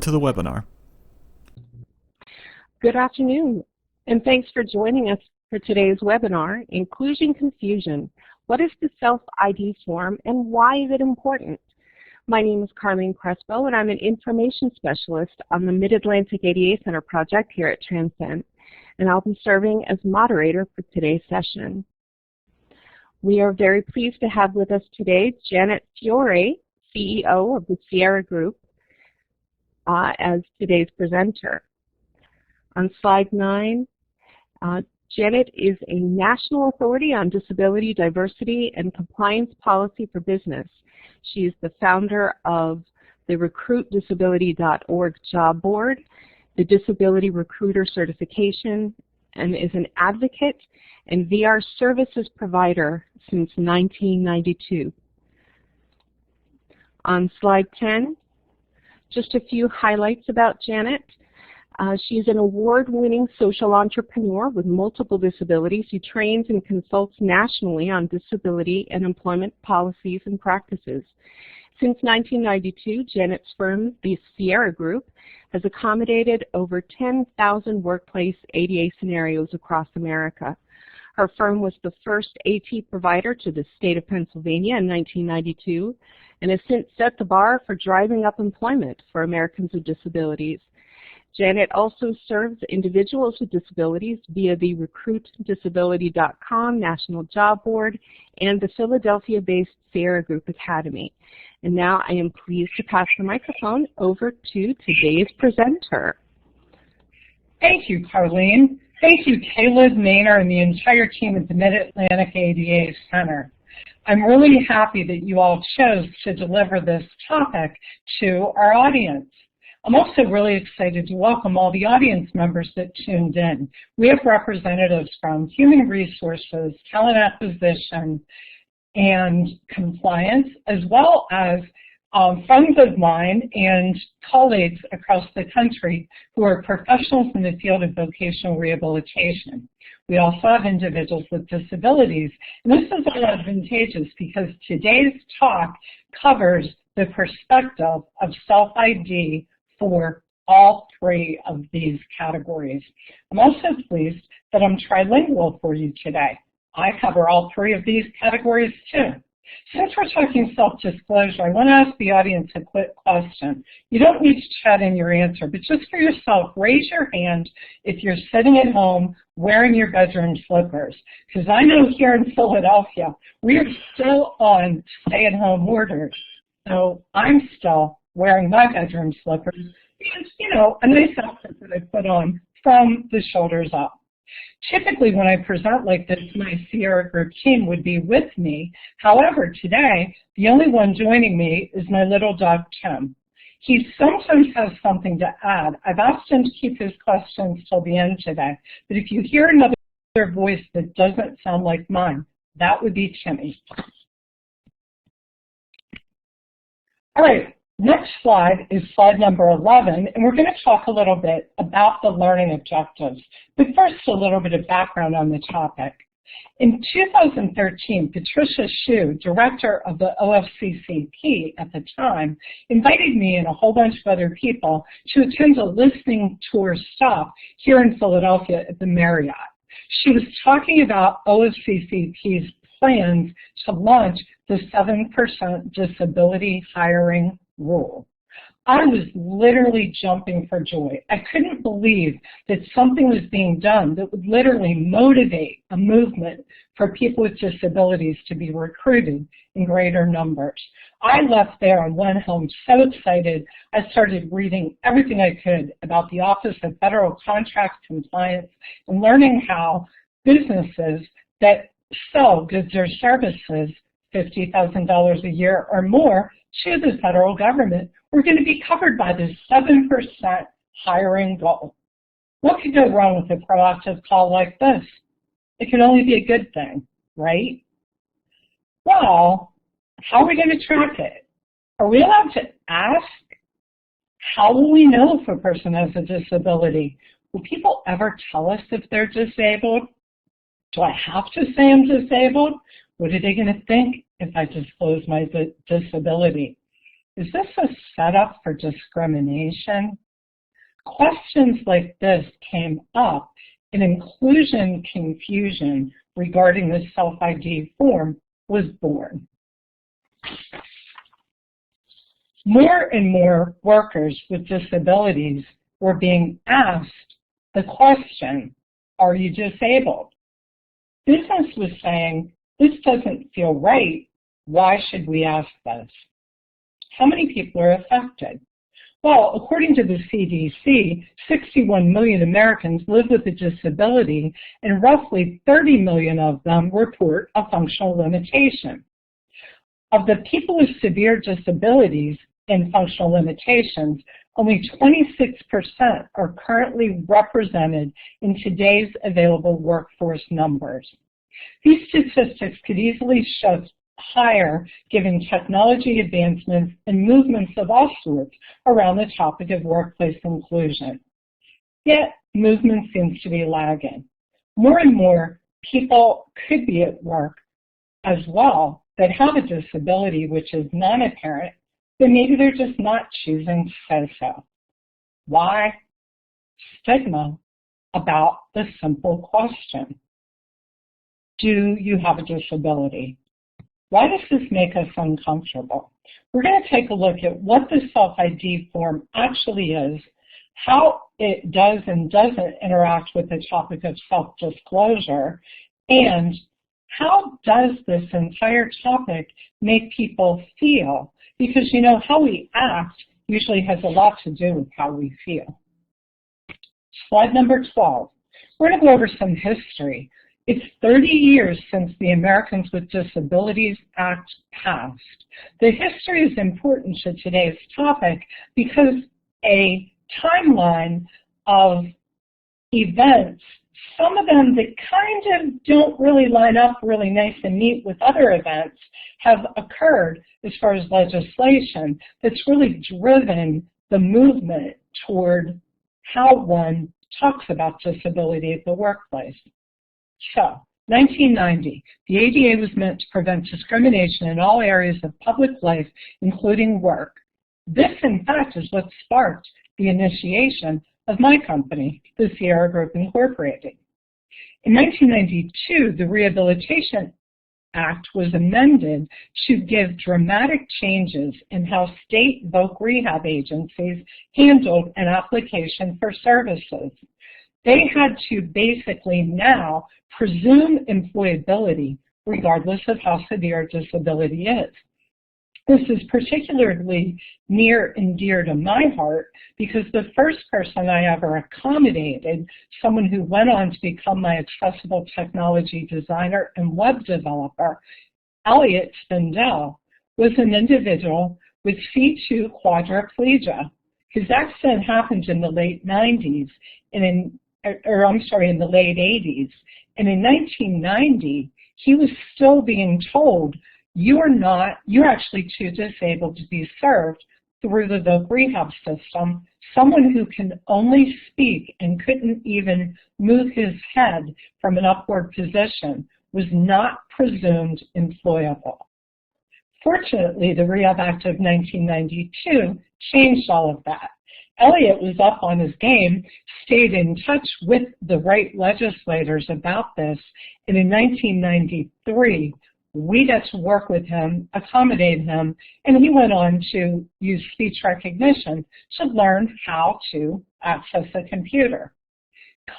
To the webinar. Good afternoon, and thanks for joining us for today's webinar, Inclusion Confusion. What is the Self-ID form and why is it important? My name is Carlene Crespo, and I'm an information specialist on the Mid-Atlantic ADA Center project here at TransCen, and I'll be serving as moderator for today's session. We are very pleased to have with us today Janet Fiore, CEO of the Sierra Group, as today's presenter. On slide 9, Janet is a national authority on disability, diversity, and compliance policy for business. She is the founder of the RecruitDisability.org job board, the Disability Recruiter Certification, and is an advocate and VR services provider since 1992. On slide 10, just a few highlights about Janet. She's an award-winning social entrepreneur with multiple disabilities who trains and consults nationally on disability and employment policies and practices. Since 1992, Janet's firm, the Sierra Group, has accommodated over 10,000 workplace ADA scenarios across America. Her firm was the first AT provider to the state of Pennsylvania in 1992 and has since set the bar for driving up employment for Americans with disabilities. Janet also serves individuals with disabilities via the RecruitDisability.com National Job Board and the Philadelphia-based Sierra Group Academy. And now I am pleased to pass the microphone over to today's presenter. Thank you, Carlene. Thank you, Caleb, Maynard, and the entire team at the Mid-Atlantic ADA Center. I'm really happy that you all chose to deliver this topic to our audience. I'm also really excited to welcome all the audience members that tuned in. We have representatives from Human Resources, Talent Acquisition, and Compliance, as well as friends of mine and colleagues across the country who are professionals in the field of vocational rehabilitation. We also have individuals with disabilities, and this is all advantageous because today's talk covers the perspective of self-ID for all three of these categories. I'm also pleased that I'm trilingual for you today. I cover all three of these categories too. Since we're talking self-disclosure, I want to ask the audience a quick question. You don't need to chat in your answer, but just for yourself, raise your hand if you're sitting at home wearing your bedroom slippers. Because I know here in Philadelphia, we are still on stay-at-home orders. So I'm still wearing my bedroom slippers and, you know, a nice outfit that I put on from the shoulders up. Typically, when I present like this, my Sierra Group team would be with me. However, today, the only one joining me is my little dog, Tim. He sometimes has something to add. I've asked him to keep his questions till the end today, but if you hear another voice that doesn't sound like mine, that would be Timmy. All right. Next slide is slide number 11, and we're going to talk a little bit about the learning objectives. But first, a little bit of background on the topic. In 2013, Patricia Hsu, director of the OFCCP at the time, invited me and a whole bunch of other people to attend a listening tour stop here in Philadelphia at the Marriott. She was talking about OFCCP's plans to launch the 7% disability hiring rule. I was literally jumping for joy. I couldn't believe that something was being done that would literally motivate a movement for people with disabilities to be recruited in greater numbers. I left there and went home so excited. I started reading everything I could about the Office of Federal Contract Compliance and learning how businesses that sell goods or services $50,000 a year or more to the federal government were going to be covered by this 7% hiring goal. What could go wrong with a proactive call like this? It can only be a good thing, right? Well, how are we going to track it? Are we allowed to ask? How will we know if a person has a disability? Will people ever tell us if they're disabled? Do I have to say I'm disabled? What are they going to think if I disclose my disability? Is this a setup for discrimination? Questions like this came up, and inclusion confusion regarding the self-ID form was born. More and more workers with disabilities were being asked the question, are you disabled? Business was saying, this doesn't feel right. Why should we ask this? How many people are affected? Well, according to the CDC, 61 million Americans live with a disability, and roughly 30 million of them report a functional limitation. Of the people with severe disabilities and functional limitations, only 26% are currently represented in today's available workforce numbers. These statistics could easily shift higher given technology advancements and movements of all sorts around the topic of workplace inclusion. Yet, movement seems to be lagging. More and more people could be at work as well that have a disability which is non-apparent, but maybe they're just not choosing to say so. Why? Stigma about the simple question. Do you have a disability? Why does this make us uncomfortable? We're going to take a look at what the self-ID form actually is, how it does and doesn't interact with the topic of self-disclosure, and how does this entire topic make people feel? Because, you know, how we act usually has a lot to do with how we feel. Slide number 12. We're going to go over some history. It's 30 years since the Americans with Disabilities Act passed. The history is important to today's topic because a timeline of events, some of them that kind of don't really line up really nice and neat with other events, have occurred as far as legislation that's really driven the movement toward how one talks about disability at the workplace. So, 1990, the ADA was meant to prevent discrimination in all areas of public life, including work. This, in fact, is what sparked the initiation of my company, the Sierra Group Incorporated. In 1992, the Rehabilitation Act was amended to give dramatic changes in how state voc rehab agencies handled an application for services. They had to basically now presume employability regardless of how severe a disability is. This is particularly near and dear to my heart because the first person I ever accommodated, someone who went on to become my accessible technology designer and web developer, Elliot Spindell, was an individual with C2 quadriplegia. His accident happened in the late 90s, and in the late 80s. And in 1990, he was still being told, you're actually too disabled to be served through the voc rehab system. Someone who can only speak and couldn't even move his head from an upward position was not presumed employable. Fortunately, the Rehab Act of 1992 changed all of that. Elliot was up on his game, stayed in touch with the right legislators about this, and in 1993, we got to work with him, accommodate him, and he went on to use speech recognition to learn how to access a computer.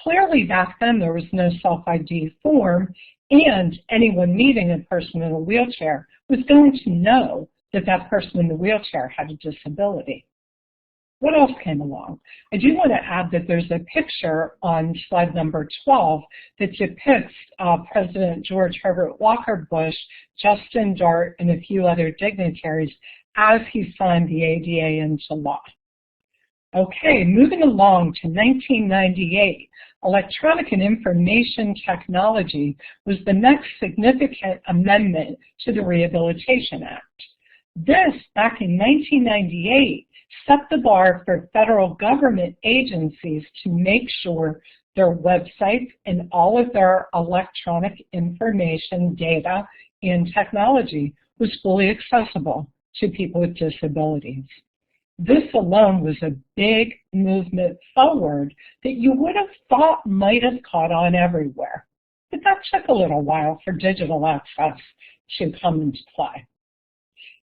Clearly, back then, there was no self-ID form, and anyone meeting a person in a wheelchair was going to know that that person in the wheelchair had a disability. What else came along? I do want to add that there's a picture on slide number 12 that depicts President George Herbert Walker Bush, Justin Dart, and a few other dignitaries as he signed the ADA into law. Okay, moving along to 1998, electronic and information technology was the next significant amendment to the Rehabilitation Act. This, back in 1998, set the bar for federal government agencies to make sure their websites and all of their electronic information data and technology was fully accessible to people with disabilities. This alone was a big movement forward that you would have thought might have caught on everywhere. But that took a little while for digital access to come into play.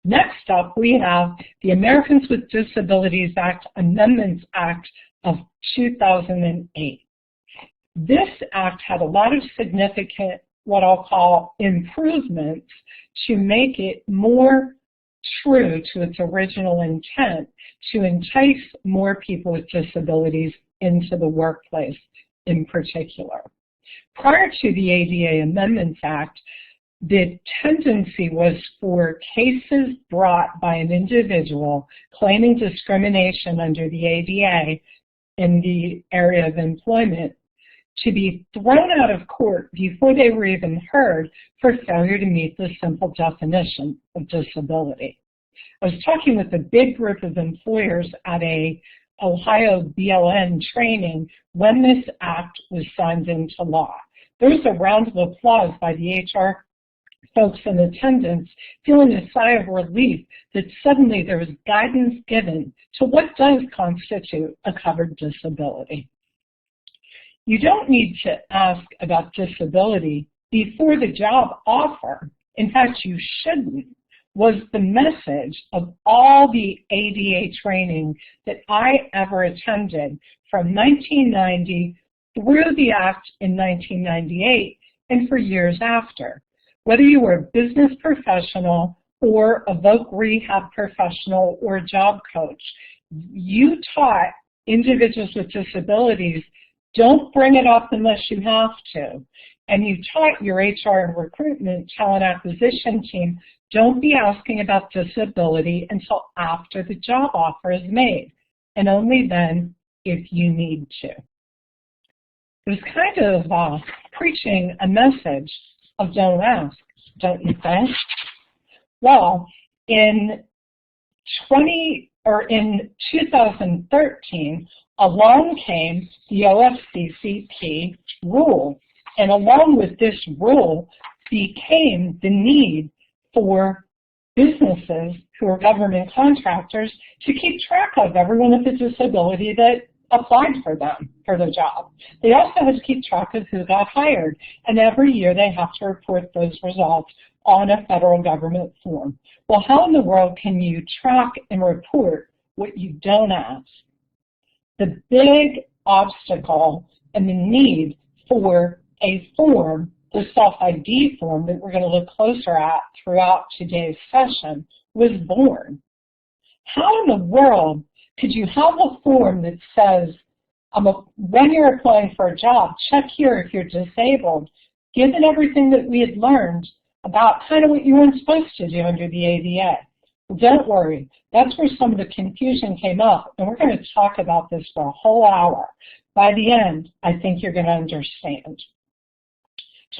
Next up, we have the Americans with Disabilities Act Amendments Act of 2008. This act had a lot of significant, what I'll call, improvements to make it more true to its original intent to entice more people with disabilities into the workplace in particular. Prior to the ADA Amendments Act, the tendency was for cases brought by an individual claiming discrimination under the ADA in the area of employment to be thrown out of court before they were even heard for failure to meet the simple definition of disability. I was talking with a big group of employers at a Ohio BLN training when this act was signed into law. There was a round of applause by the HR folks in attendance, feeling a sigh of relief that suddenly there was guidance given to what does constitute a covered disability. You don't need to ask about disability before the job offer. In fact, you shouldn't, was the message of all the ADA training that I ever attended from 1990 through the Act in 1998 and for years after. Whether you were a business professional or a voc rehab professional or a job coach, you taught individuals with disabilities, don't bring it up unless you have to. And you taught your HR and recruitment talent acquisition team, don't be asking about disability until after the job offer is made, and only then if you need to. It was kind of preaching a message of don't ask, don't you think? Well, in 2013, along came the OFCCP rule, and along with this rule became the need for businesses who are government contractors to keep track of everyone with a disability that applied for them, for the job. They also had to keep track of who got hired, and every year they have to report those results on a federal government form. Well, how in the world can you track and report what you don't ask? The big obstacle and the need for a form, the self-ID form that we're going to look closer at throughout today's session, was born. How in the world could you have a form that says, when you're applying for a job, check here if you're disabled, given everything that we had learned about kind of what you weren't supposed to do under the ADA? Well, don't worry, that's where some of the confusion came up, and we're going to talk about this for a whole hour. By the end, I think you're going to understand.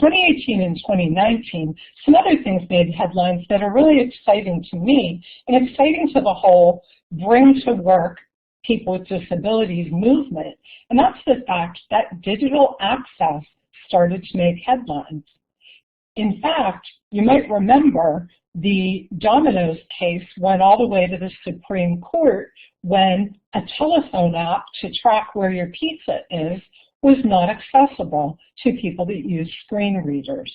2018 and 2019, some other things made headlines that are really exciting to me and exciting to the whole bring to work people with disabilities movement. And that's the fact that digital access started to make headlines. In fact, you might remember the Domino's case went all the way to the Supreme Court when a telephone app to track where your pizza is was not accessible to people that use screen readers.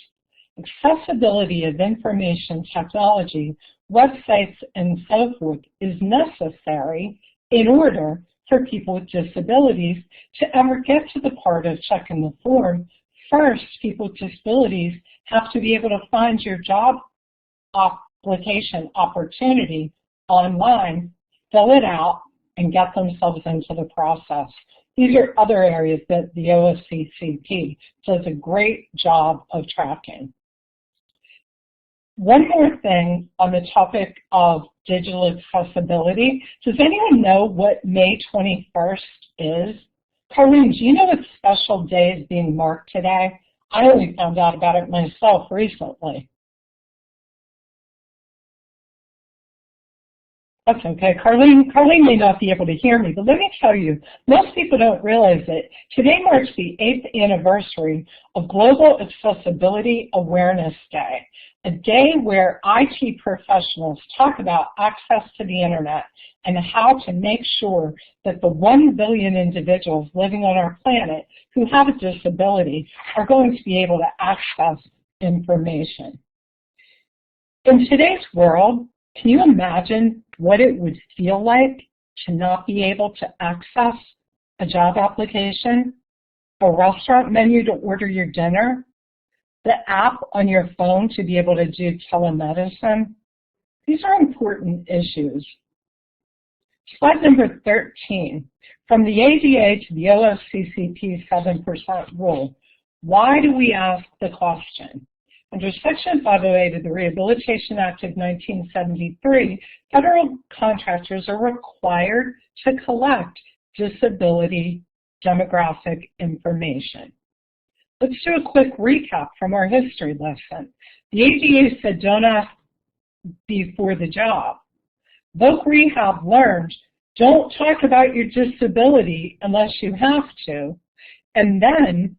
Accessibility of information technology, websites, and so forth is necessary in order for people with disabilities to ever get to the part of checking the form. First, people with disabilities have to be able to find your job application opportunity online, fill it out, and get themselves into the process. These are other areas that the OFCCP does a great job of tracking. One more thing on the topic of digital accessibility. Does anyone know what May 21st is? Carlene, do you know what special day is being marked today? I only found out about it myself recently. That's okay. Carlene may not be able to hear me, but let me tell you, most people don't realize it. Today marks the 8th anniversary of Global Accessibility Awareness Day. a day where IT professionals talk about access to the internet and how to make sure that the 1 billion individuals living on our planet who have a disability are going to be able to access information. In today's world, can you imagine what it would feel like to not be able to access a job application, a restaurant menu to order your dinner, the app on your phone to be able to do telemedicine? These are important issues. Slide number 13. From the ADA to the OFCCP 7% rule, why do we ask the question? Under Section 508 of the Rehabilitation Act of 1973, federal contractors are required to collect disability demographic information. Let's do a quick recap from our history lesson. The ADA said don't ask before the job. Voc Rehab learned don't talk about your disability unless you have to. And then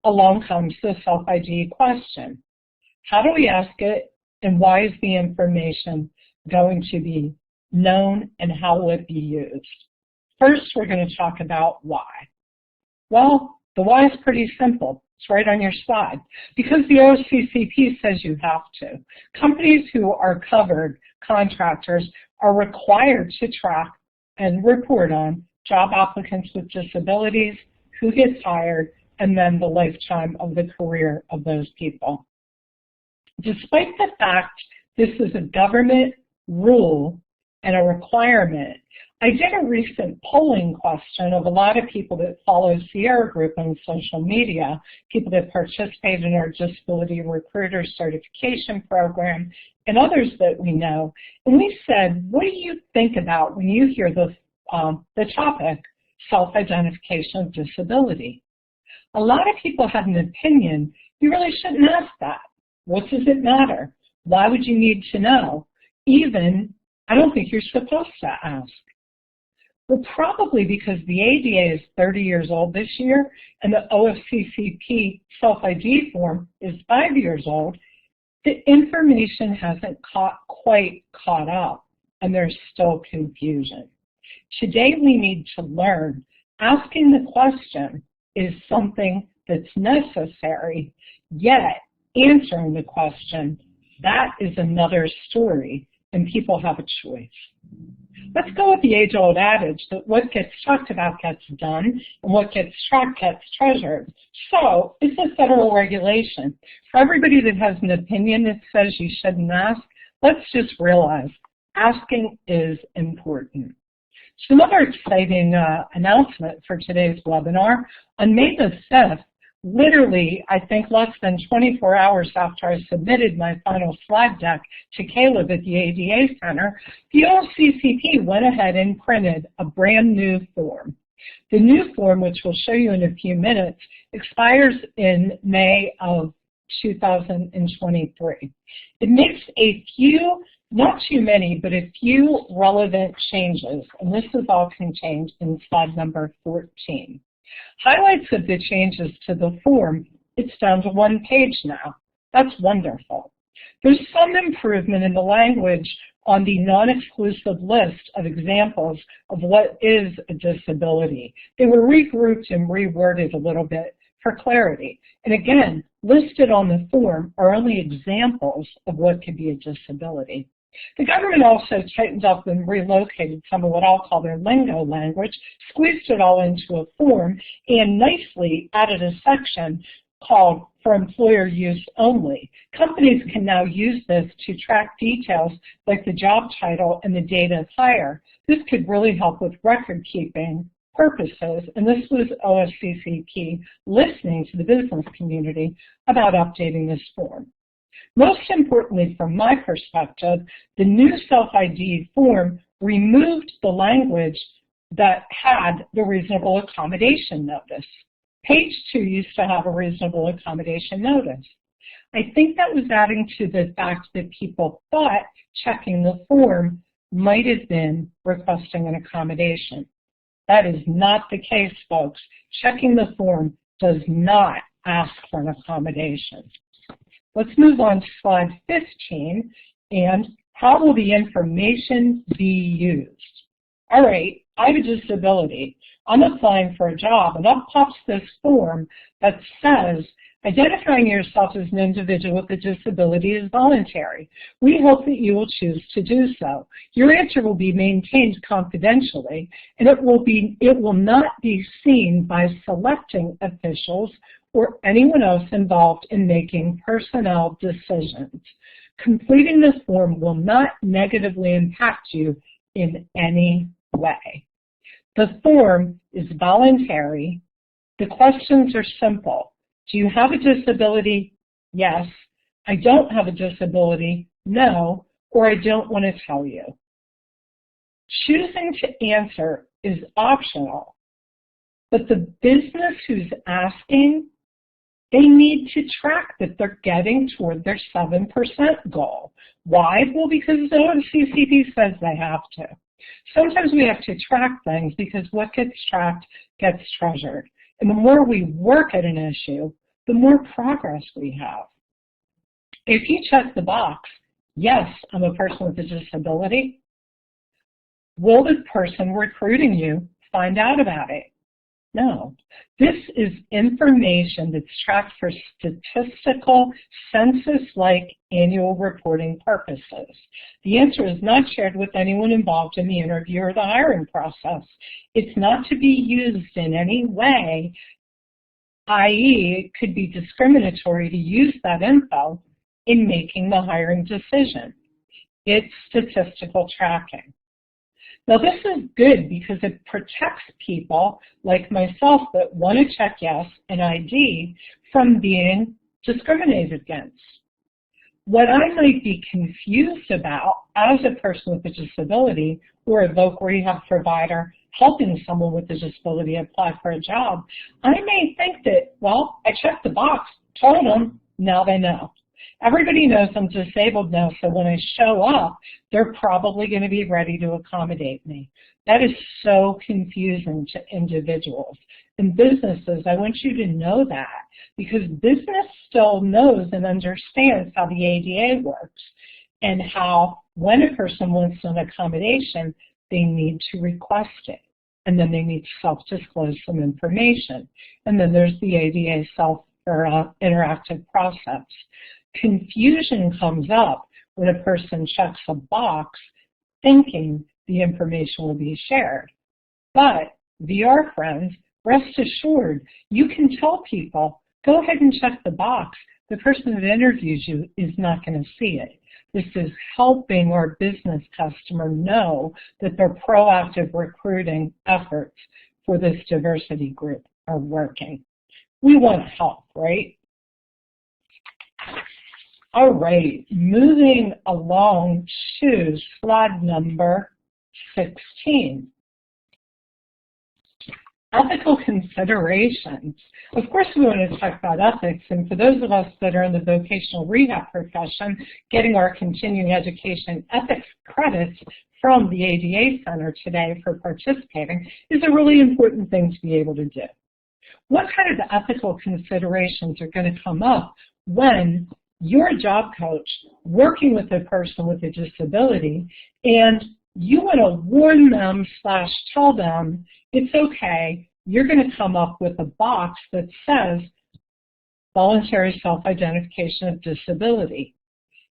along comes the self-ID question. How do we ask it, and why is the information going to be known, and how will it be used? First, we're going to talk about why. Well, the why is pretty simple. It's right on your slide. Because the OFCCP says you have to. Companies who are covered, contractors, are required to track and report on job applicants with disabilities, who gets hired, and then the lifetime of the career of those people. Despite the fact this is a government rule and a requirement, I did a recent polling question of a lot of people that follow Sierra Group on social media, people that participate in our Disability Recruiter Certification program, and others that we know. And we said, what do you think about when you hear the topic, self-identification of disability? A lot of people had an opinion. You really shouldn't ask that. What does it matter? Why would you need to know? Even, I don't think you're supposed to ask. Well, probably because the ADA is 30 years old this year and the OFCCP self-ID form is 5 years old, the information hasn't quite caught up, and there's still confusion. Today we need to learn. Asking the question is something that's necessary, yet answering the question, that is another story, and people have a choice. Let's go with the age-old adage that what gets talked about gets done, and what gets tracked gets treasured. So it's a federal regulation. For everybody that has an opinion that says you shouldn't ask, let's just realize asking is important. So another exciting announcement for today's webinar. On May the 5th, literally, I think less than 24 hours after I submitted my final slide deck to Caleb at the ADA Center, the OFCCP went ahead and printed a brand new form. The new form, which we'll show you in a few minutes, expires in May of 2023. It makes a few, not too many, but a few relevant changes, and this is all contained in slide number 14. Highlights of the changes to the form, it's down to 1 page now. That's wonderful. There's some improvement in the language on the non-exclusive list of examples of what is a disability. They were regrouped and reworded a little bit for clarity. And again, listed on the form are only examples of what could be a disability. The government also tightened up and relocated some of what I'll call their lingo language, squeezed it all into a form, and nicely added a section called for employer use only. Companies can now use this to track details like the job title and the date of hire. This could really help with record keeping purposes, and this was OFCCP listening to the business community about updating this form. Most importantly, from my perspective, the new self-ID form removed the language that had the reasonable accommodation notice. Page 2 used to have a reasonable accommodation notice. I think that was adding to the fact that people thought checking the form might have been requesting an accommodation. That is not the case, folks. Checking the form does not ask for an accommodation. Let's move on to slide 15, and how will the information be used? All right, I have a disability. I'm applying for a job, and up pops this form that says, identifying yourself as an individual with a disability is voluntary. We hope that you will choose to do so. Your answer will be maintained confidentially, and it will not be seen by selecting officials or anyone else involved in making personnel decisions. Completing this form will not negatively impact you in any way. The form is voluntary. The questions are simple. Do you have a disability? Yes. I don't have a disability? No. Or I don't want to tell you. Choosing to answer is optional, but the business who's asking, they need to track that they're getting toward their 7% goal. Why? Well, because the OCCP says they have to. Sometimes we have to track things because what gets tracked gets treasured. And the more we work at an issue, the more progress we have. If you check the box, yes, I'm a person with a disability, will the person recruiting you find out about it? No. This is information that's tracked for statistical, census-like annual reporting purposes. The answer is not shared with anyone involved in the interview or the hiring process. It's not to be used in any way, i.e., it could be discriminatory to use that info in making the hiring decision. It's statistical tracking. Now this is good because it protects people like myself that want to check yes and ID from being discriminated against. What I might be confused about as a person with a disability or a voc rehab provider helping someone with a disability apply for a job, I may think that, well, I checked the box, told them, now they know. Everybody knows I'm disabled now, so when I show up, they're probably going to be ready to accommodate me. That is so confusing to individuals. And businesses, I want you to know that, because business still knows and understands how the ADA works and how when a person wants an accommodation, they need to request it. And then they need to self-disclose some information. And then there's the ADA interactive process. Confusion comes up when a person checks a box thinking the information will be shared. But VR friends, rest assured, you can tell people, go ahead and check the box. The person that interviews you is not going to see it. This is helping our business customer know that their proactive recruiting efforts for this diversity group are working. We want help, right? All right, moving along to slide number 16. Ethical considerations. Of course, we want to talk about ethics, and for those of us that are in the vocational rehab profession, getting our continuing education ethics credits from the ADA Center today for participating is a really important thing to be able to do. What kind of ethical considerations are going to come up when you're a job coach working with a person with a disability and you want to warn them / tell them it's okay, you're going to come up with a box that says voluntary self-identification of disability.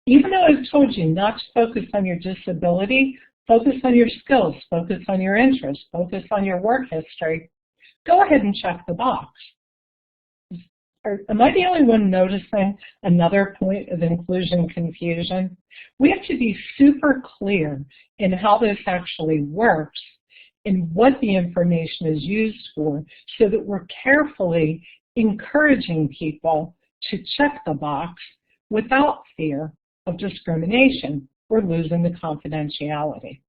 Even though I've told you not to focus on your disability, focus on your skills, focus on your interests, focus on your work history, go ahead and check the box. Am I the only one noticing another point of inclusion confusion? We have to be super clear in how this actually works and what the information is used for so that we're carefully encouraging people to check the box without fear of discrimination or losing the confidentiality.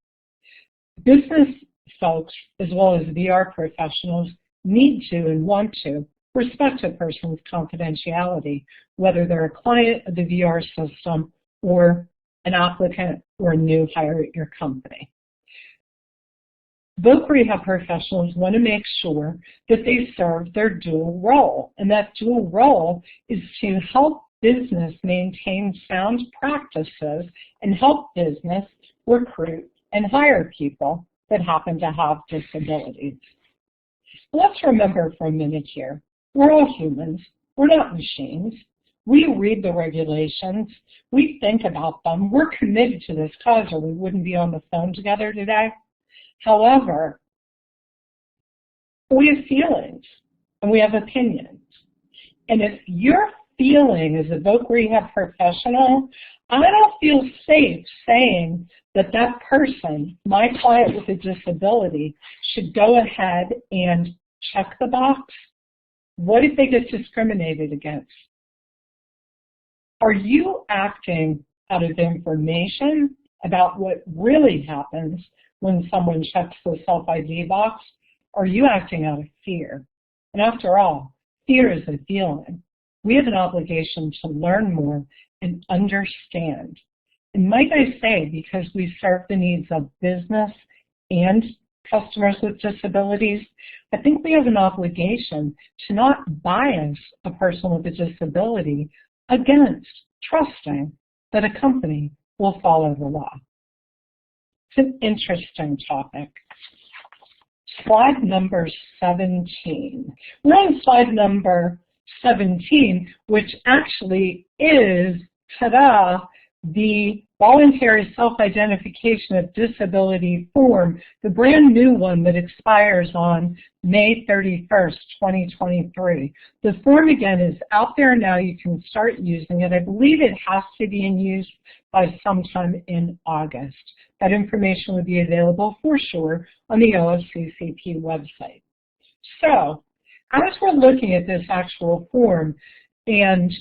Business folks, as well as VR professionals, need to and want to respect a person's confidentiality, whether they're a client of the VR system or an applicant or a new hire at your company. Voc rehab professionals want to make sure that they serve their dual role, and that dual role is to help business maintain sound practices and help business recruit and hire people that happen to have disabilities. Let's remember for a minute here, we're all humans, we're not machines. We read the regulations, we think about them, we're committed to this cause or we wouldn't be on the phone together today. However, we have feelings and we have opinions. And if your feeling is a voc rehab professional, I don't feel safe saying that that person, my client with a disability, should go ahead and check the box. What if they get discriminated against? Are you acting out of information about what really happens when someone checks the self-ID box? Or are you acting out of fear? And after all, fear is a feeling. We have an obligation to learn more and understand. And might I say, because we serve the needs of business and customers with disabilities, I think we have an obligation to not bias a person with a disability against trusting that a company will follow the law. It's an interesting topic. Slide number 17. We're on slide number 17, which actually is, ta-da, the Voluntary Self-Identification of Disability form, the brand new one that expires on May 31st, 2023. The form, again, is out there now. You can start using it. I believe it has to be in use by sometime in August. That information will be available for sure on the OFCCP website. So, as we're looking at this actual form, and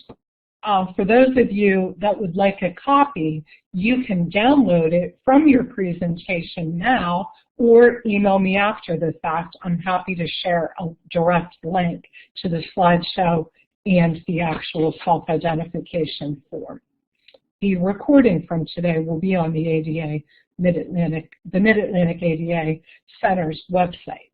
for those of you that would like a copy, you can download it from your presentation now or email me after the fact. I'm happy to share a direct link to the slideshow and the actual self-identification form. The recording from today will be on the ADA Mid-Atlantic ADA Center's website.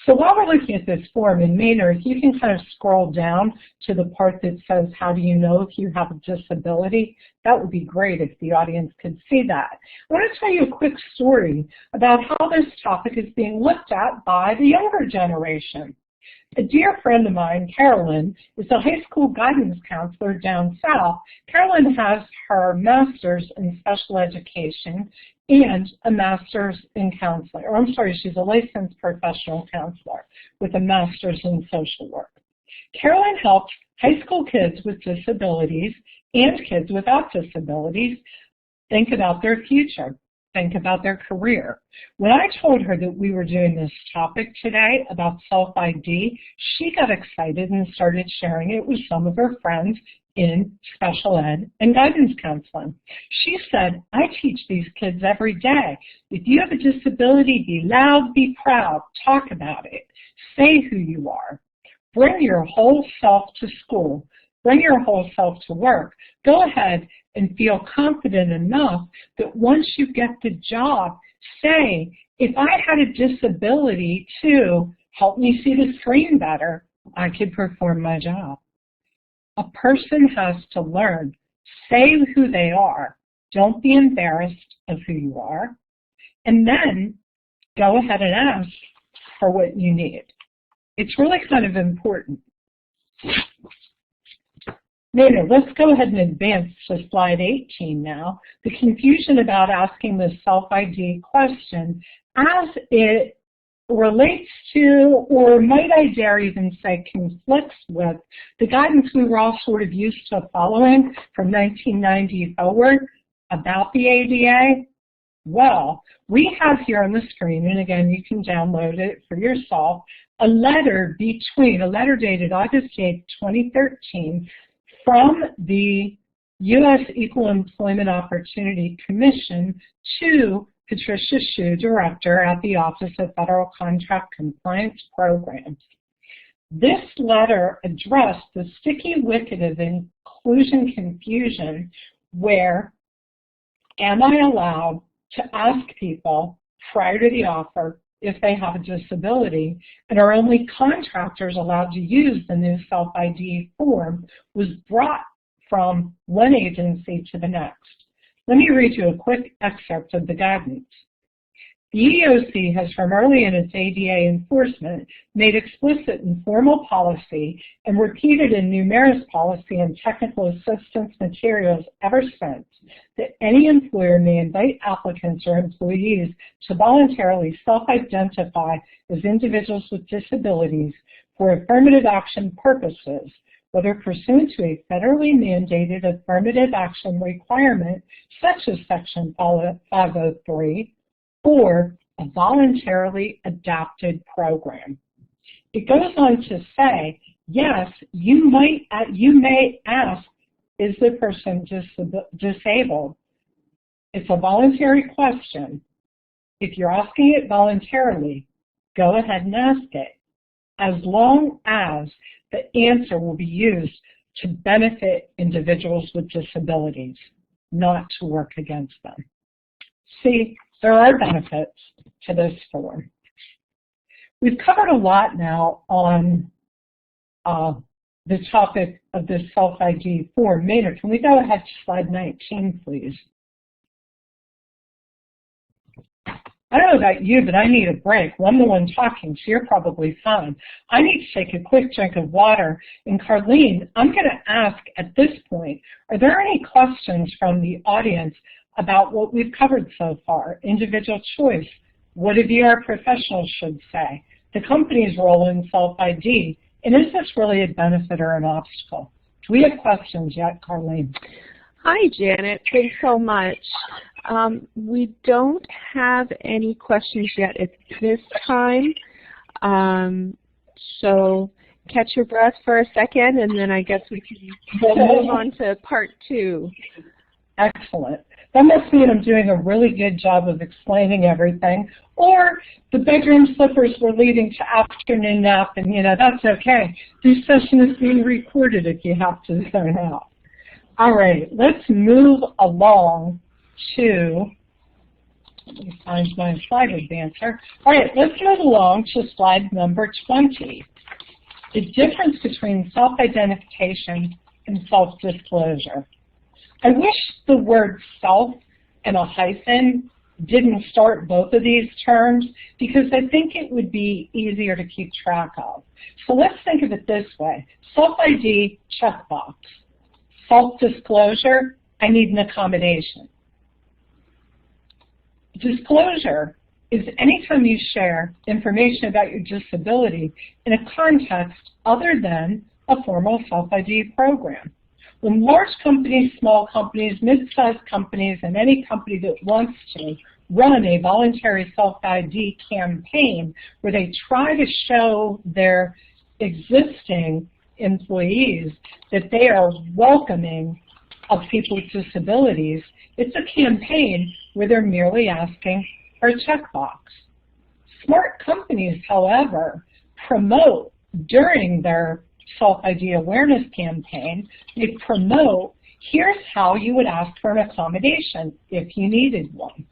So while we're looking at this form, in Maynard, you can kind of scroll down to the part that says, how do you know if you have a disability? That would be great if the audience could see that. I want to tell you a quick story about how this topic is being looked at by the younger generation. A dear friend of mine, Carolyn, is a high school guidance counselor down south. Carolyn has her master's in special education and a master's in counseling. Or I'm sorry, she's a licensed professional counselor with a master's in social work. Carolyn helps high school kids with disabilities and kids without disabilities think about their future, think about their career. When I told her that we were doing this topic today about self-ID, she got excited and started sharing it with some of her friends in special ed and guidance counseling. She said, I teach these kids every day. If you have a disability, be loud, be proud, talk about it, say who you are. Bring your whole self to school. Bring your whole self to work. Go ahead and feel confident enough that once you get the job, say, if I had a disability to help me see the screen better, I could perform my job. A person has to learn. Say who they are. Don't be embarrassed of who you are. And then go ahead and ask for what you need. It's really kind of important. Nina, let's go ahead and advance to slide 18 now. The confusion about asking the self-ID question as it relates to, or might I dare even say conflicts with, the guidance we were all sort of used to following from 1990 forward about the ADA. Well, we have here on the screen, and again, you can download it for yourself, a letter dated August 8, 2013, from the U.S. Equal Employment Opportunity Commission to Patricia Hsu, Director at the Office of Federal Contract Compliance Programs. This letter addressed the sticky wicket of inclusion confusion where am I allowed to ask people prior to the offer if they have a disability, and are only contractors allowed to use the new self-ID form, was brought from one agency to the next. Let me read you a quick excerpt of the guidance. The EEOC has from early in its ADA enforcement made explicit in formal policy and repeated in numerous policy and technical assistance materials ever since that any employer may invite applicants or employees to voluntarily self-identify as individuals with disabilities for affirmative action purposes, whether pursuant to a federally mandated affirmative action requirement such as Section 503, or a voluntarily adapted program. It goes on to say, yes, you may ask, is the person disabled? It's a voluntary question. If you're asking it voluntarily, go ahead and ask it, as long as the answer will be used to benefit individuals with disabilities, not to work against them. See, there are benefits to this form. We've covered a lot now on the topic of this self-ID form. Maynard, can we go ahead to slide 19, please? I don't know about you, but I need a break. Well, I'm the one talking, so you're probably fine. I need to take a quick drink of water. And Carlene, I'm going to ask at this point, are there any questions from the audience about what we've covered so far? Individual choice, what a VR professional should say, the company's role in self-ID, and is this really a benefit or an obstacle? Do we have questions yet, Carlene? Hi, Janet. Thanks so much. We don't have any questions yet at this time, so catch your breath for a second, and then I guess we can move on to part 2. Excellent. That must mean I'm doing a really good job of explaining everything, or the bedroom slippers were leading to afternoon nap, and that's okay. This session is being recorded if you have to zone out. All right, let's move along to, let me find my slide advancer. All right, let's move along to slide number 20. The difference between self-identification and self-disclosure. I wish the word self and a hyphen didn't start both of these terms, because I think it would be easier to keep track of. So let's think of it this way. Self-ID, checkbox. Self-disclosure, I need an accommodation. Disclosure is anytime you share information about your disability in a context other than a formal self-ID program. When large companies, small companies, mid-sized companies, and any company that wants to run a voluntary self-ID campaign where they try to show their existing employees that they are welcoming of people with disabilities, it's a campaign where they're merely asking for a checkbox. Smart companies, however, promote during their self-ID awareness campaign, they promote, here's how you would ask for an accommodation if you needed one.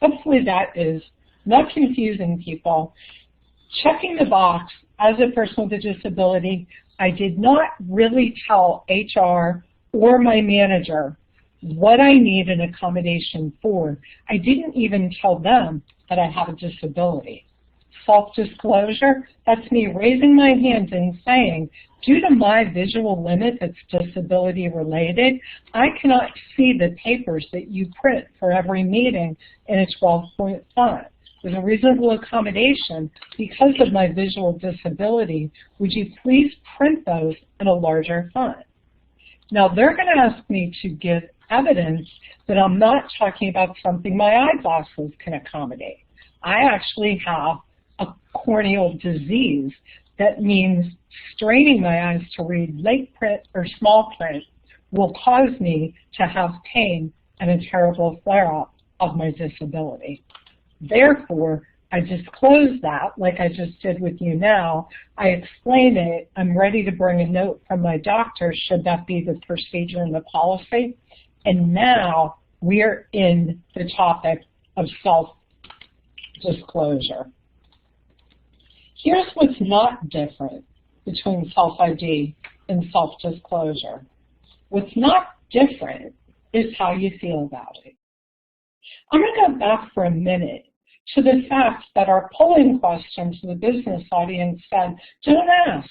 Hopefully that is not confusing people. Checking the box as a person with a disability, I did not really tell HR or my manager what I need an accommodation for. I didn't even tell them that I have a disability. Self-disclosure, that's me raising my hand and saying, due to my visual limit that's disability related, I cannot see the papers that you print for every meeting in a 12-point font. With a reasonable accommodation, because of my visual disability, would you please print those in a larger font? Now they're going to ask me to give evidence that I'm not talking about something my eyeglasses can accommodate. I actually have a corneal disease. That means straining my eyes to read late print or small print will cause me to have pain and a terrible flare-up of my disability. Therefore, I disclose that like I just did with you now. I explain it. I'm ready to bring a note from my doctor should that be the procedure and the policy. And now we're in the topic of self-disclosure. Here's what's not different between self-ID and self-disclosure. What's not different is how you feel about it. I'm going to go back for a minute to the fact that our polling question to the business audience said, don't ask.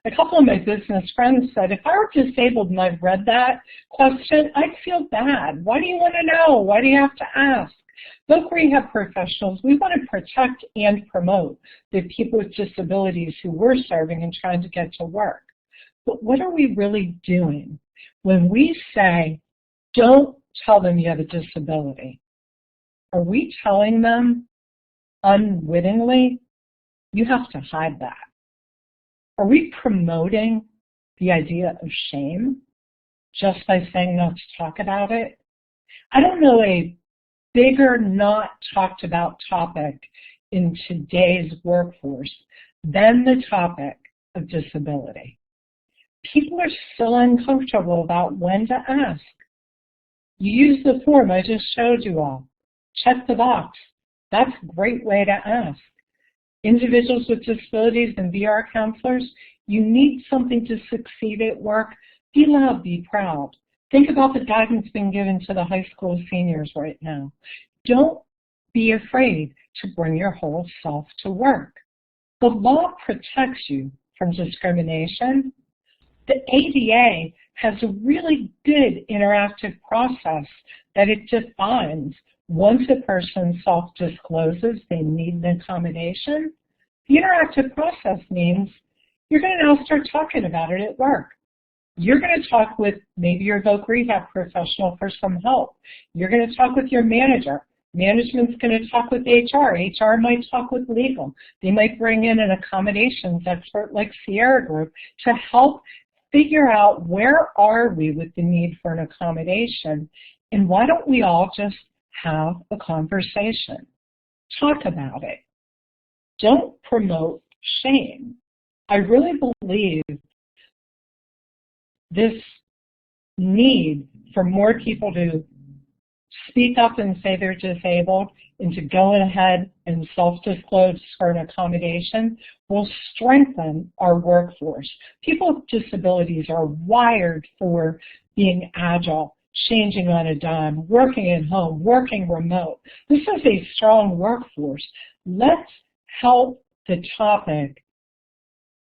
A couple of my business friends said, if I were disabled and I've read that question, I'd feel bad. Why do you want to know? Why do you have to ask? Voc rehab professionals, we want to protect and promote the people with disabilities who we're serving and trying to get to work. But what are we really doing when we say, don't tell them you have a disability? Are we telling them unwittingly, you have to hide that? Are we promoting the idea of shame just by saying not to talk about it? I don't know a bigger not talked about topic in today's workforce than the topic of disability. People are still uncomfortable about when to ask. You use the form I just showed you all. Check the box. That's a great way to ask. Individuals with disabilities and VR counselors, you need something to succeed at work. Be loud, be proud. Think about the guidance being given to the high school seniors right now. Don't be afraid to bring your whole self to work. The law protects you from discrimination. The ADA has a really good interactive process that it defines. Once a person self-discloses they need an accommodation, the interactive process means you're going to now start talking about it at work. You're going to talk with maybe your voc rehab professional for some help. You're going to talk with your manager. Management's going to talk with HR. HR might talk with legal. They might bring in an accommodations expert like Sierra Group to help figure out where are we with the need for an accommodation, and why don't we all just have a conversation. Talk about it. Don't promote shame. I really believe this need for more people to speak up and say they're disabled and to go ahead and self-disclose for an accommodation will strengthen our workforce. People with disabilities are wired for being agile, changing on a dime, working at home, working remote. This is a strong workforce. Let's help the topic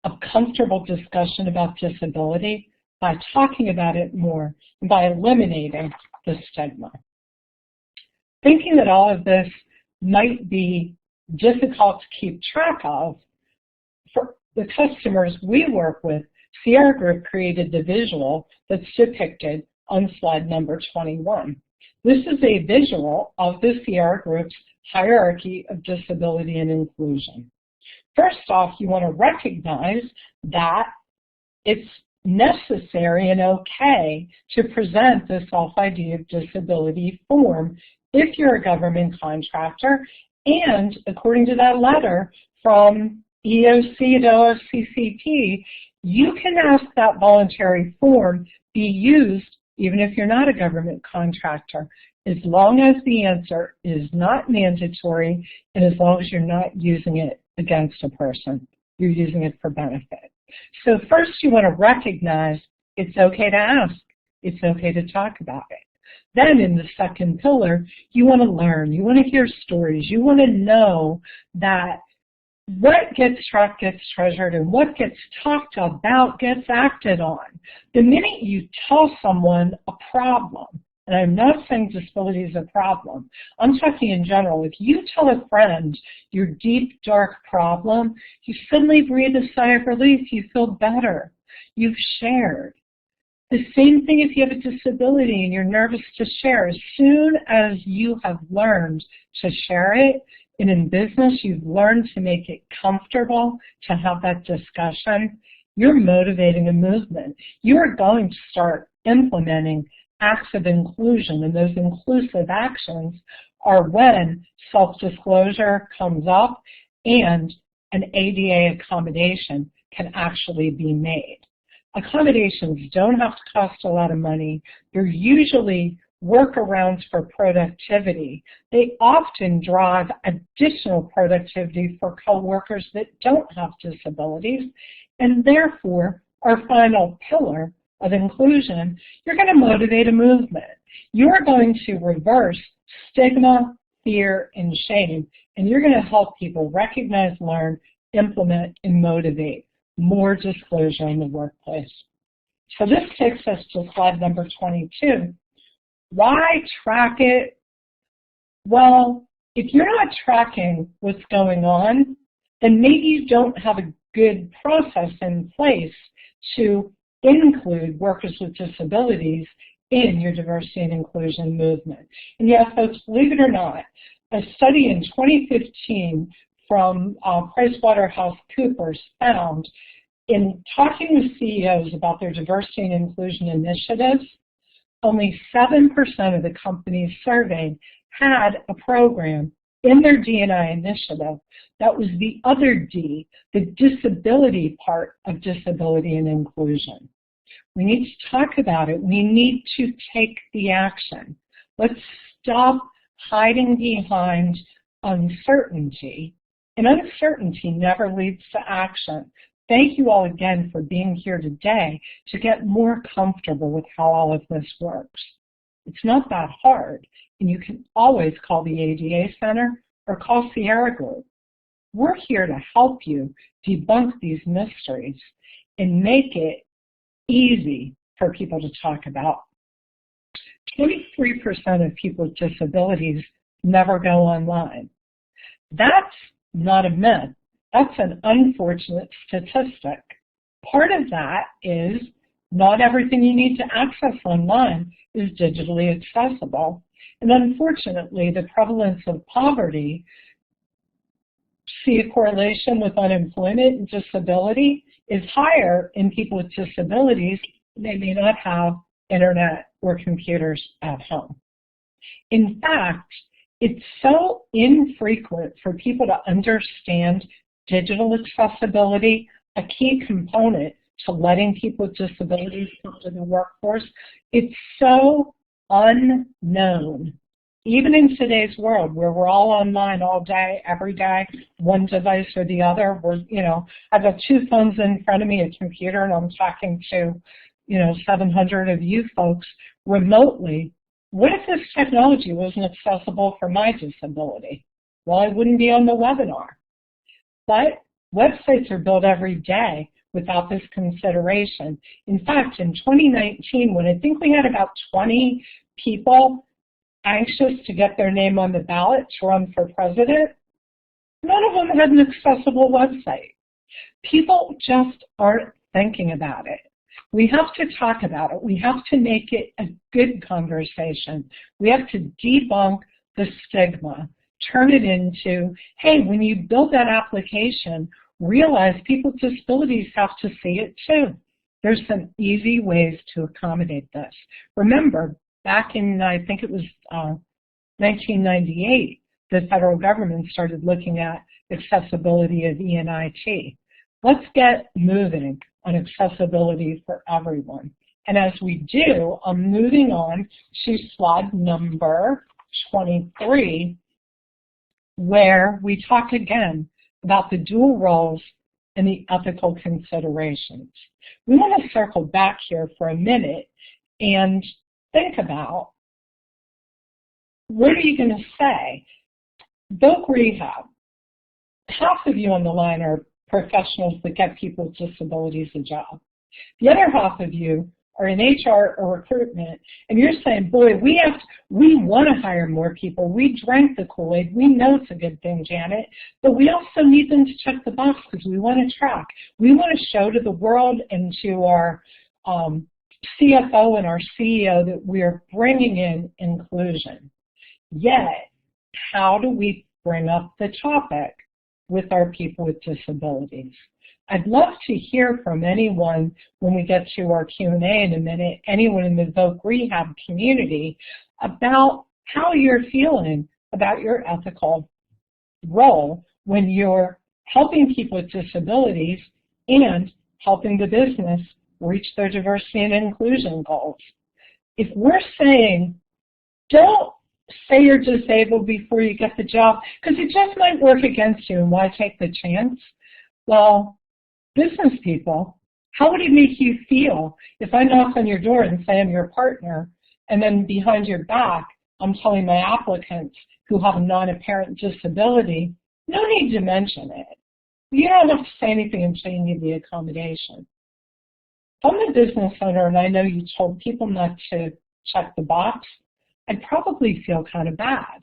of comfortable discussion about disability by talking about it more and by eliminating the stigma. Thinking that all of this might be difficult to keep track of, for the customers we work with, Sierra Group created the visual that's depicted on slide number 21. This is a visual of the Sierra Group's hierarchy of disability and inclusion. First off, you want to recognize that it's necessary and okay to present the self-ID of disability form if you're a government contractor, and according to that letter from EEOC to OFCCP, you can ask that voluntary form be used even if you're not a government contractor, as long as the answer is not mandatory and as long as you're not using it against a person. You're using it for benefit. So first you want to recognize it's okay to ask. It's okay to talk about it. Then in the second pillar, you want to learn. You want to hear stories. You want to know that what gets tracked gets treasured and what gets talked about gets acted on. The minute you tell someone a problem, and I'm not saying disability is a problem, I'm talking in general, if you tell a friend your deep, dark problem, you suddenly breathe a sigh of relief, you feel better, you've shared. The same thing if you have a disability and you're nervous to share. As soon as you have learned to share it, and in business you've learned to make it comfortable to have that discussion, you're motivating a movement. You are going to start implementing acts of inclusion, and those inclusive actions are when self-disclosure comes up and an ADA accommodation can actually be made. Accommodations don't have to cost a lot of money. They're usually workarounds for productivity. They often drive additional productivity for coworkers that don't have disabilities, and therefore our final pillar of inclusion, you're going to motivate a movement. You're going to reverse stigma, fear, and shame, and you're going to help people recognize, learn, implement, and motivate more disclosure in the workplace. So this takes us to slide number 22. Why track it? Well, if you're not tracking what's going on, then maybe you don't have a good process in place to include workers with disabilities in your diversity and inclusion movement. And yes, folks, believe it or not, a study in 2015 from PricewaterhouseCoopers found in talking with CEOs about their diversity and inclusion initiatives, only 7% of the companies surveyed had a program in their D&I initiative that was the other D, the disability part of disability and inclusion. We need to talk about it. We need to take the action. Let's stop hiding behind uncertainty. And uncertainty never leads to action. Thank you all again for being here today to get more comfortable with how all of this works. It's not that hard, and you can always call the ADA Center or call Sierra Group. We're here to help you debunk these mysteries and make it easy for people to talk about. 23% of people with disabilities never go online. That's not a myth. That's an unfortunate statistic. Part of that is not everything you need to access online is digitally accessible. And unfortunately, the prevalence of poverty, see a correlation with unemployment and disability, is higher in people with disabilities. They may not have internet or computers at home. In fact, it's so infrequent for people to understand digital accessibility, a key component to letting people with disabilities come to the workforce. It's so unknown. Even in today's world where we're all online all day, every day, one device or the other, I've got two phones in front of me, a computer, and I'm talking to, 700 of you folks remotely. What if this technology wasn't accessible for my disability? Well, I wouldn't be on the webinar. But websites are built every day without this consideration. In fact, in 2019, when I think we had about 20 people anxious to get their name on the ballot to run for president, none of them had an accessible website. People just aren't thinking about it. We have to talk about it. We have to make it a good conversation. We have to debunk the stigma, turn it into, hey, when you build that application, realize people with disabilities have to see it too. There's some easy ways to accommodate this. Remember, back in, I think it was 1998, the federal government started looking at accessibility of E&IT. Let's get moving on accessibility for everyone. And as we do, I'm moving on to slide number 23, where we talk again about the dual roles and the ethical considerations. We want to circle back here for a minute and think about, what are you going to say? Voc Rehab, half of you on the line are professionals that get people with disabilities a job. The other half of you are in HR or recruitment, and you're saying, boy, we want to hire more people. We drank the Kool-Aid. We know it's a good thing, Janet, but we also need them to check the box because we want to track. We want to show to the world and to our CFO and our CEO that we are bringing in inclusion. Yet, how do we bring up the topic with our people with disabilities? I'd love to hear from anyone when we get to our Q&A in a minute, anyone in the Voc Rehab community, about how you're feeling about your ethical role when you're helping people with disabilities and helping the business reach their diversity and inclusion goals. If we're saying, don't say you're disabled before you get the job, because it just might work against you, and why take the chance? Well, business people How would it make you feel if I knock on your door and say I'm your partner, and then behind your back, I'm telling my applicants who have a non-apparent disability, no need to mention it. You don't have to say anything until you need the accommodation. If I'm a business owner and I know you told people not to check the box, I'd probably feel kind of bad.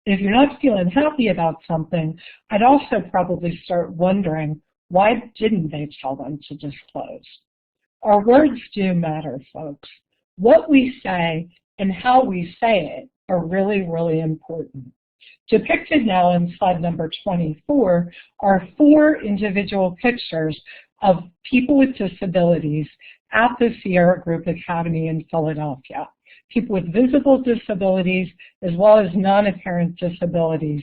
And if you're not feeling happy about something, I'd also probably start wondering, why didn't they tell them to disclose? Our words do matter, folks. What we say and how we say it are really, really important. Depicted now in slide number 24 are 4 individual pictures of people with disabilities at the Sierra Group Academy in Philadelphia. People with visible disabilities as well as non-apparent disabilities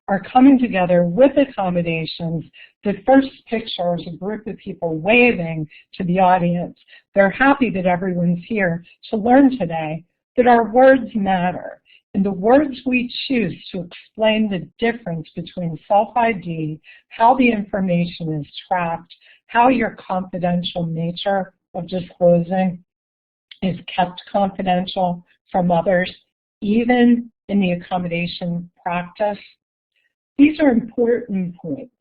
are coming together with accommodations. The first picture is a group of people waving to the audience. They're happy that everyone's here to learn today that our words matter. And the words we choose to explain the difference between self-ID, how the information is tracked, how your confidential nature of disclosing is kept confidential from others, even in the accommodation practice. These are important points.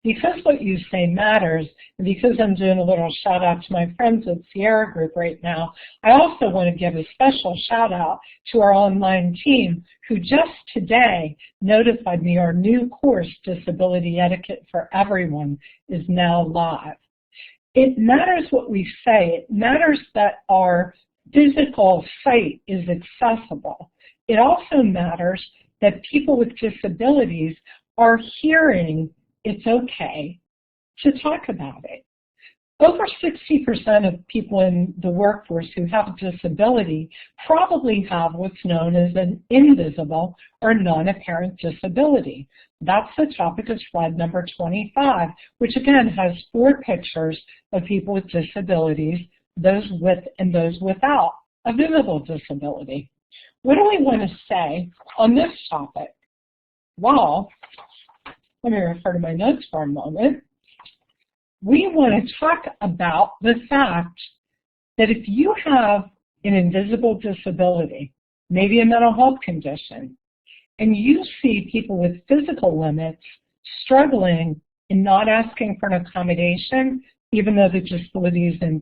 Because what you say matters, and because I'm doing a little shout out to my friends at Sierra Group right now, I also want to give a special shout out to our online team who just today notified me our new course, Disability Etiquette for Everyone, is now live. It matters what we say. It matters that our physical site is accessible. It also matters that people with disabilities are hearing it's okay to talk about it. Over 60% of people in the workforce who have a disability probably have what's known as an invisible or non-apparent disability. That's the topic of slide number 25, which again has 4 pictures of people with disabilities, those with and those without a visible disability. What do we want to say on this topic? Well, let me refer to my notes for a moment. We want to talk about the fact that if you have an invisible disability, maybe a mental health condition, and you see people with physical limits struggling and not asking for an accommodation, even though the disability is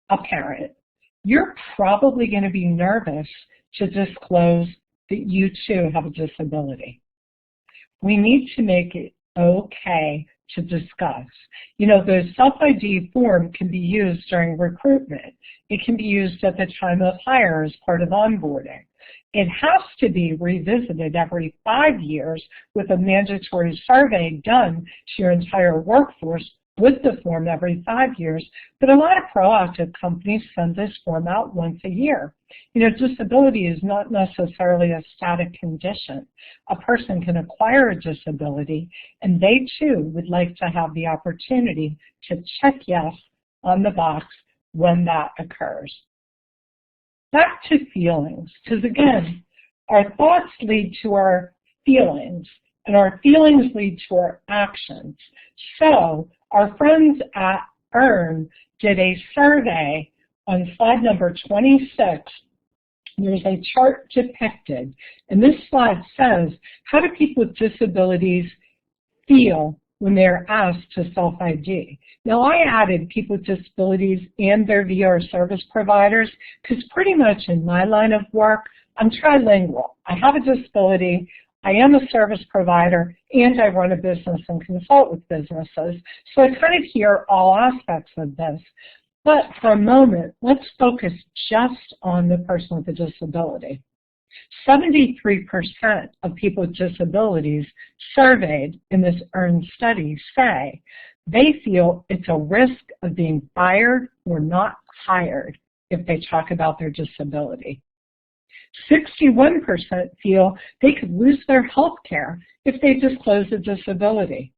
apparent, you're probably going to be nervous to disclose that you too have a disability. We need to make it okay to discuss. You know, the self-ID form can be used during recruitment. It can be used at the time of hire as part of onboarding. It has to be revisited every 5 years with a mandatory survey done to your entire workforce with the form every 5 years, but a lot of proactive companies send this form out once a year. You know, disability is not necessarily a static condition. A person can acquire a disability, and they too would like to have the opportunity to check yes on the box when that occurs. Back to feelings, because again, our thoughts lead to our feelings, and our feelings lead to our actions. So our friends at EARN did a survey on slide number 26. There's a chart depicted, and this slide says, how do people with disabilities feel when they're asked to self-ID? Now, I added people with disabilities and their VR service providers because pretty much in my line of work, I'm trilingual. I have a disability, I am a service provider, and I run a business and consult with businesses. So I kind of hear all aspects of this. But for a moment, let's focus just on the person with a disability. 73% of people with disabilities surveyed in this EARN study say they feel it's a risk of being fired or not hired if they talk about their disability. 61% feel they could lose their health care if they disclose a disability.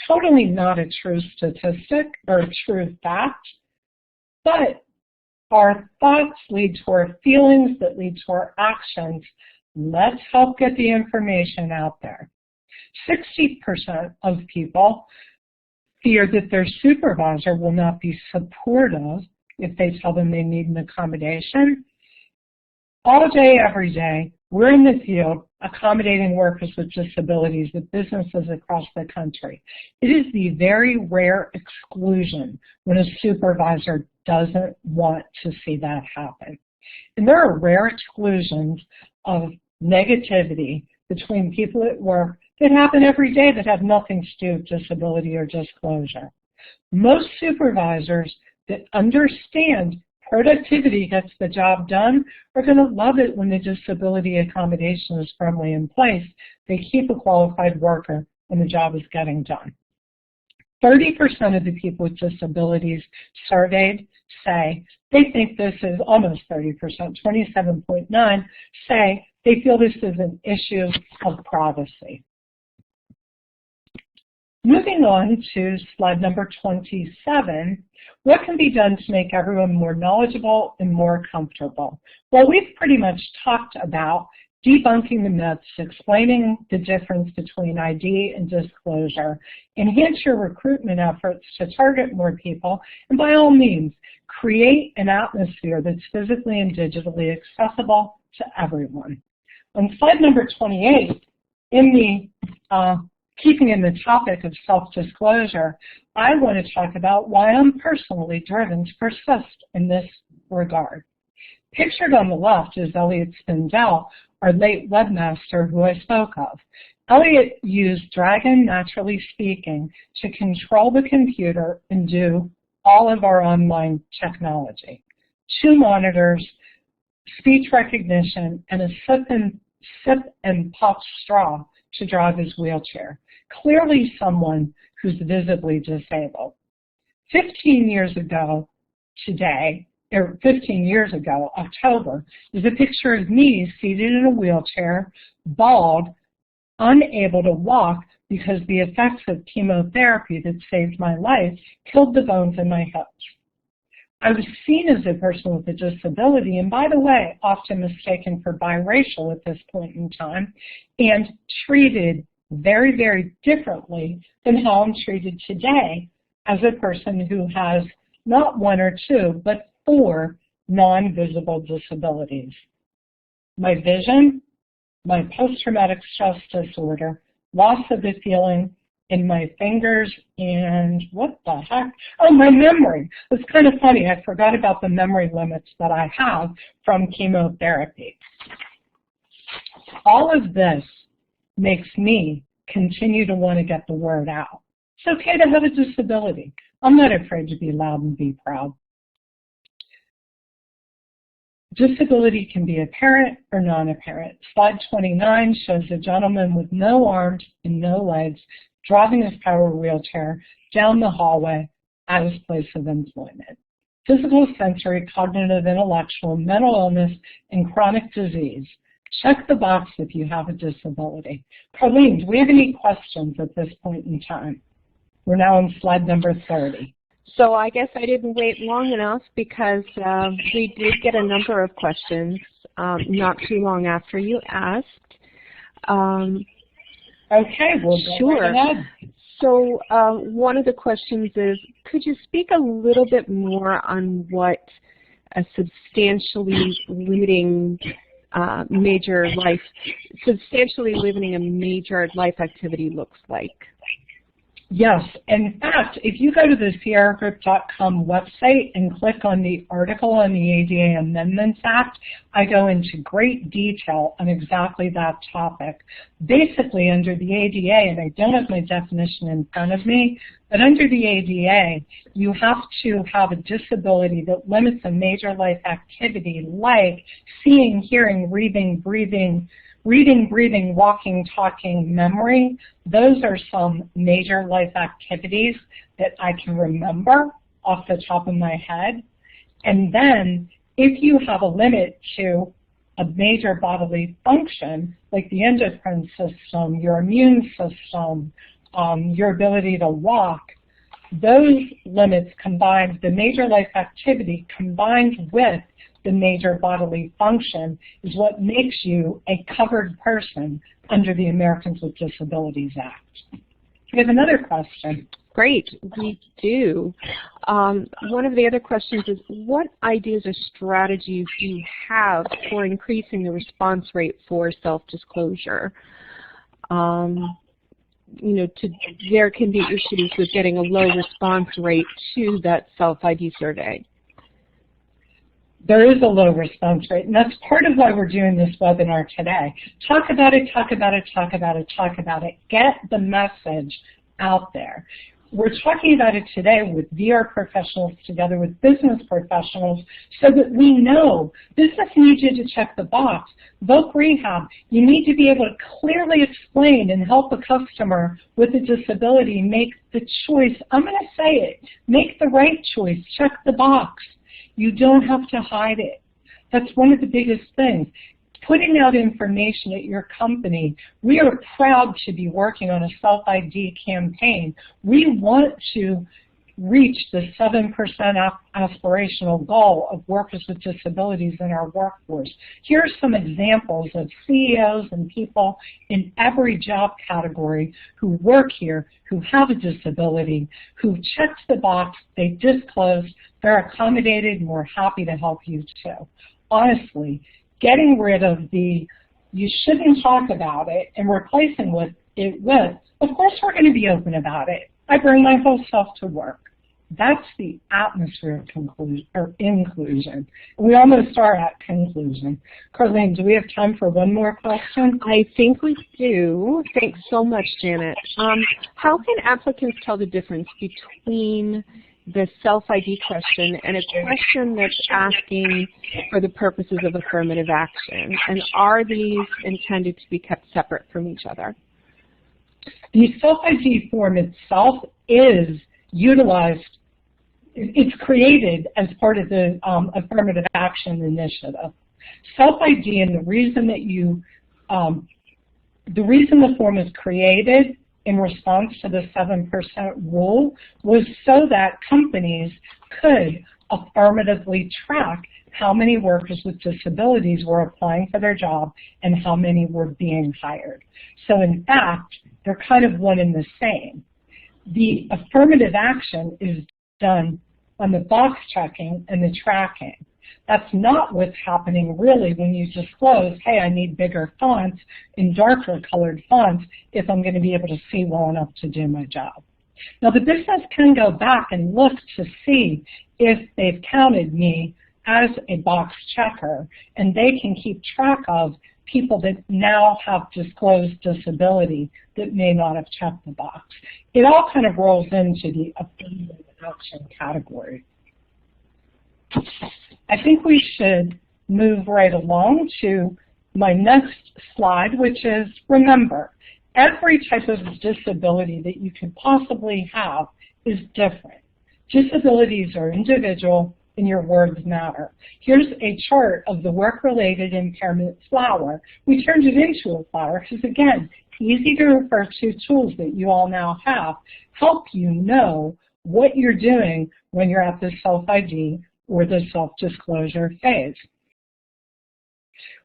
Totally not a true statistic or a true fact, but our thoughts lead to our feelings that lead to our actions. Let's help get the information out there. 60% of people fear that their supervisor will not be supportive if they tell them they need an accommodation. All day, every day, we're in the field accommodating workers with disabilities at businesses across the country. It is the very rare exclusion when a supervisor doesn't want to see that happen. And there are rare exclusions of negativity between people at work that happen every day that have nothing to do with disability or disclosure. Most supervisors that understand productivity gets the job done are going to love it when the disability accommodation is firmly in place. They keep a qualified worker and the job is getting done. 30% of the people with disabilities surveyed say they think this is almost 30%, 27.9, say they feel this is an issue of privacy. Moving on to slide number 27, what can be done to make everyone more knowledgeable and more comfortable? Well, we've pretty much talked about debunking the myths, explaining the difference between ID and disclosure, enhance your recruitment efforts to target more people, and by all means, create an atmosphere that's physically and digitally accessible to everyone. On slide number 28, in the keeping in the topic of self-disclosure, I want to talk about why I'm personally driven to persist in this regard. Pictured on the left is Elliot Spindell, our late webmaster who I spoke of. Elliot used Dragon Naturally Speaking to control the computer and do all of our online technology. 2 monitors, speech recognition, and a sip and puff straw to drive his wheelchair. Clearly someone who's visibly disabled. 15 years ago today, or 15 years ago, October, is a picture of me seated in a wheelchair, bald, unable to walk because the effects of chemotherapy that saved my life killed the bones in my hips. I was seen as a person with a disability, and by the way, often mistaken for biracial at this point in time, and treated very, very differently than how I'm treated today as a person who has not 1 or 2, but 4 non-visible disabilities. My vision, my post-traumatic stress disorder, loss of the feeling in my fingers, and what the heck? Oh, my memory. It's kind of funny. I forgot about the memory limits that I have from chemotherapy. All of this makes me continue to want to get the word out. It's okay to have a disability. I'm not afraid to be loud and be proud. Disability can be apparent or non-apparent. Slide 29 shows a gentleman with no arms and no legs driving his power wheelchair down the hallway at his place of employment. Physical, sensory, cognitive, intellectual, mental illness, and chronic disease. Check the box if you have a disability. Carlene, do we have any questions at this point in time? We're now on slide number 30. So I guess I didn't wait long enough because we did get a number of questions not too long after you asked. Okay, we'll go sure. right ahead. So one of the questions is, could you speak a little bit more on what a substantially limiting substantially limiting a major life activity looks like? Yes, in fact, if you go to the sierragroup.com website and click on the article on the ADA Amendments Act, I go into great detail on exactly that topic. Basically, under the ADA, and I don't have my definition in front of me, but under the ADA, you have to have a disability that limits a major life activity like seeing, hearing, reading, breathing, walking, talking, memory. Those are some major life activities that I can remember off the top of my head. And then if you have a limit to a major bodily function, like the endocrine system, your immune system, your ability to walk, those limits combined, the major life activity combined with the major bodily function is what makes you a covered person under the Americans with Disabilities Act. We have another question. Great, we do. One of the other questions is, what ideas or strategies do you have for increasing the response rate for self-disclosure? You know, there can be issues with getting a low response rate to that self-ID survey. There is a low response rate, and that's part of why we're doing this webinar today. Talk about it, talk about it, talk about it, talk about it. Get the message out there. We're talking about it today with VR professionals together with business professionals so that we know business needs you to check the box. Voc Rehab, you need to be able to clearly explain and help a customer with a disability make the choice. I'm going to say it. Make the right choice. Check the box. You don't have to hide it. That's one of the biggest things. Putting out information at your company, we are proud to be working on a self-ID campaign. We want to reach the 7% aspirational goal of workers with disabilities in our workforce. Here are some examples of CEOs and people in every job category who work here, who have a disability, who checked the box, they disclosed, they're accommodated, and we're happy to help you too. Honestly, getting rid of the you shouldn't talk about it and replacing it with, of course we're going to be open about it. I bring my whole self to work. That's the atmosphere of inclusion. We almost are at conclusion. Carlene, do we have time for one more question? I think we do. Thanks so much, Janet. How can applicants tell the difference between the self-ID question and a question that's asking for the purposes of affirmative action? And are these intended to be kept separate from each other? The self-ID form itself is utilized, it's created as part of the affirmative action initiative. Self-ID, and the reason the form is created in response to the 7% rule was so that companies could affirmatively track how many workers with disabilities were applying for their job and how many were being hired. So in fact, they're kind of one and the same. The affirmative action is done on the box checking and the tracking. That's not what's happening really when you disclose, hey, I need bigger fonts and darker colored fonts if I'm going to be able to see well enough to do my job. Now the business can go back and look to see if they've counted me as a box checker, and they can keep track of people that now have disclosed disability that may not have checked the box. It all kind of rolls into the affirmative action category. I think we should move right along to my next slide, which is, remember, every type of disability that you could possibly have is different. Disabilities are individual, and your words matter. Here's a chart of the work-related impairment flower. We turned it into a flower because, again, easy to refer to tools that you all now have help you know what you're doing when you're at the self-ID or the self-disclosure phase.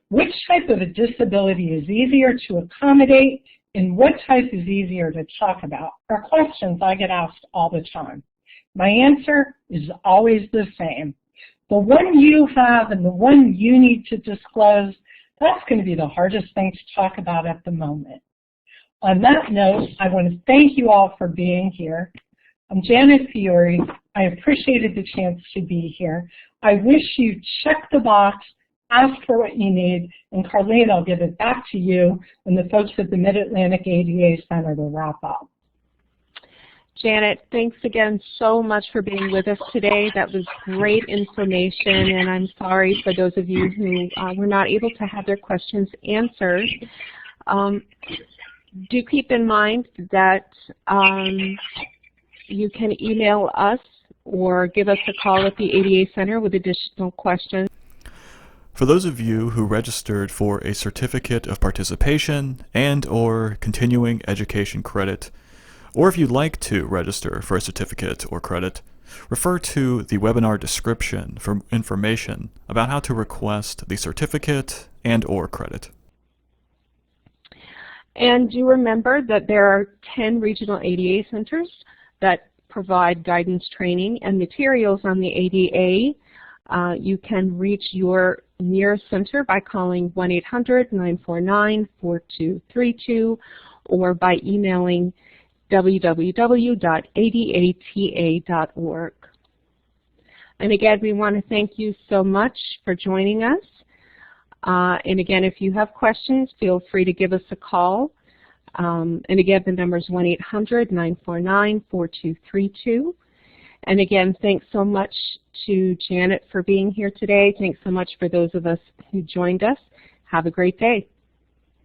Which type of a disability is easier to accommodate and what type is easier to talk about are questions I get asked all the time. My answer is always the same. The one you have and the one you need to disclose, that's going to be the hardest thing to talk about at the moment. On that note, I want to thank you all for being here. I'm Janet Fiore. I appreciated the chance to be here. I wish you check the box, ask for what you need, and Carlene, I'll give it back to you and the folks at the Mid-Atlantic ADA Center to wrap up. Janet, thanks again so much for being with us today. That was great information, and I'm sorry for those of you who were not able to have their questions answered. Do keep in mind that you can email us or give us a call at the ADA Center with additional questions. For those of you who registered for a certificate of participation and/or continuing education credit, or if you'd like to register for a certificate or credit, refer to the webinar description for information about how to request the certificate and/or credit. And do remember that there are 10 regional ADA centers that provide guidance training and materials on the ADA. You can reach your nearest center by calling 1-800-949-4232 or by emailing www.adata.org. And again, we want to thank you so much for joining us. And again, if you have questions, feel free to give us a call. And again, the number is 1-800-949-4232. And again, thanks so much to Janet for being here today. Thanks so much for those of us who joined us. Have a great day.